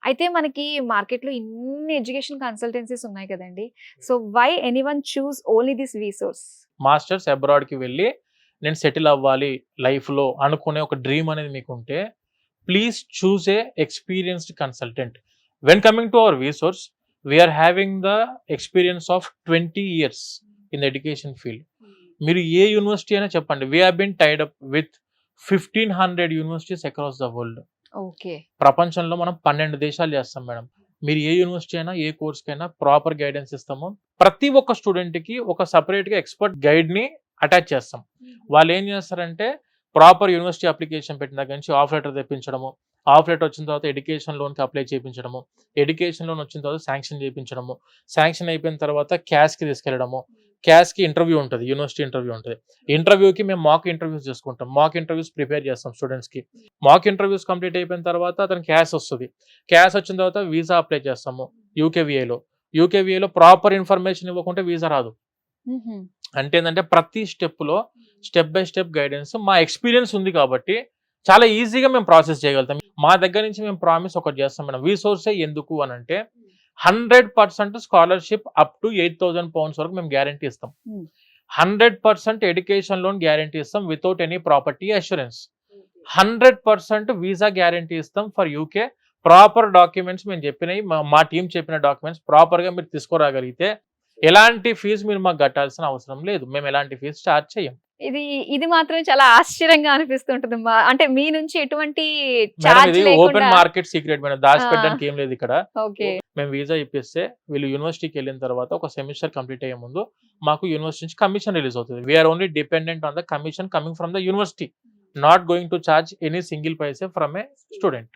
అయితే మనకి మార్కెట్‌లో ఇన్ని ఎడ్యుకేషన్ కన్సల్టెన్సీస్ ఉన్నాయి కదండీ. So, why anyone choose only this resource? Masters అబ్రాడ్‌కి వెళ్ళి నేను సెటిల్ అవ్వాలి లైఫ్‌లో అనుకునే ఒక డ్రీమ్ అనేది మీకుంటే please choose a experienced consultant. When coming to our resource we are having the experience of 20 years in the education field. మీరు ఏ యూనివర్సిటీ అయినా చెప్పండి. We have been tied up with 1500 universities across the world. Okay. ప్రపంచంలో మనం 12 దేశాలు చేస్తాం madam. మీరు ఏ యూనివర్సిటీ అయినా, ఏ కోర్స్‌కైనా ప్రాపర్ గైడెన్స్ ఇస్తాము. ప్రతి ఒక్క స్టూడెంట్‌కి ఒక సెపరేట్‌గా ఎక్స్‌పర్ట్ గైడ్‌ని అటాచ్ చేస్తాం. వాళ్ళు ఏం చేస్తారంటే ప్రాపర్ యూనివర్సిటీ అప్లికేషన్ పెట్టిన దగ్గర నుంచి ఆఫ్ లెటర్ తెప్పించడము. ఆఫ్ లెటర్ వచ్చిన తర్వాత ఎడ్యుకేషన్ లోన్‌కి అప్లై చేపించడము. ఎడ్యుకేషన్ లోన్ వచ్చిన తర్వాత శాంక్షన్ చేపించడము. శాంక్షన్ అయిపోయిన తర్వాత క్యాష్‌కి తీసుకెళ్లడము. క్యాష్‌కి ఇంటర్వ్యూ ఉంటది. యూనివర్సిటీ ఇంటర్వ్యూ ఉంటది. ఇంటర్వ్యూకి మేము మాక్ ఇంటర్వ్యూస్ చేసుకుంటాం. మాక్ ఇంటర్వ్యూస్ ప్రిపేర్ చేస్తాం స్టూడెంట్స్‌కి. మాక్ ఇంటర్వ్యూస్ కంప్లీట్ అయిపోయిన తర్వాత అతనికి క్యాష్ వస్తది. క్యాష్ వచ్చిన తర్వాత వీసా అప్లై చేస్తాము యూకేవీఏలో. యూకేవీఏలో ప్రాపర్ ఇన్ఫర్మేషన్ ఇవ్వకుంటే వీసా రాదు. హుహు. అంటే ఏందంటే ప్రతి స్టెప్‌లో స్టెప్ బై స్టెప్ గైడెన్స్ మా ఎక్స్‌పీరియన్స్ ఉంది కాబట్టి చాలా ఈజీగా మేము ప్రాసెస్ చేయగలుగుతాం. మా దగ్గర నుంచి మేము ప్రామిస్ ఒకటి చేస్తాం మేడం. రిసోర్సే ఎందుకు అనంటే 100% స్కాలర్‌షిప్ అప్ టు £8,000 వరకు మేము గ్యారంటీ ఇస్తాం. హ్మ్. 100% ఎడ్యుకేషన్ లోన్ గ్యారంటీ ఇస్తాం without any property assurance. 100% visa guarantee ఇస్తాం ఫర్ యూకే. ప్రాపర్ డాక్యుమెంట్స్ మేము చెప్పినవి మా టీం చెప్పిన డాక్యుమెంట్స్ ప్రాపర్‌గా మీరు తీసుకురాగలిగితే ఎలాంటి ఫీజు మీరు మాకు కట్టాల్సిన అవసరం లేదు. మేము ఎలాంటి ఫీజు చార్జ్ చేయం. ఇది ఇది మాత్రం చాలా ఆశ్చర్యంగా అనిపిస్తుంటది. అంటే మీ నుంచి ఎటువంటి మేడం చార్జ్ ఇది ఓపెన్ లేకుండా మార్కెట్ సీక్రెట్ మేడం. ఆ! దాచిపెట్టడానికి ఏం లేదు ఇక్కడ. ఓకే. మేము వీసా ఇప్పిస్తే వీళ్ళు యూనివర్సిటీకి వెళ్ళిన తర్వాత ఒక సెమిస్టర్ కంప్లీట్ అయ్యే ముందు మాకు యూనివర్సిటీ నుంచి కమిషన్ రిలీజ్ అవుతది. We are only dependent on the commission coming from the university. Not going to charge any single paise from a student.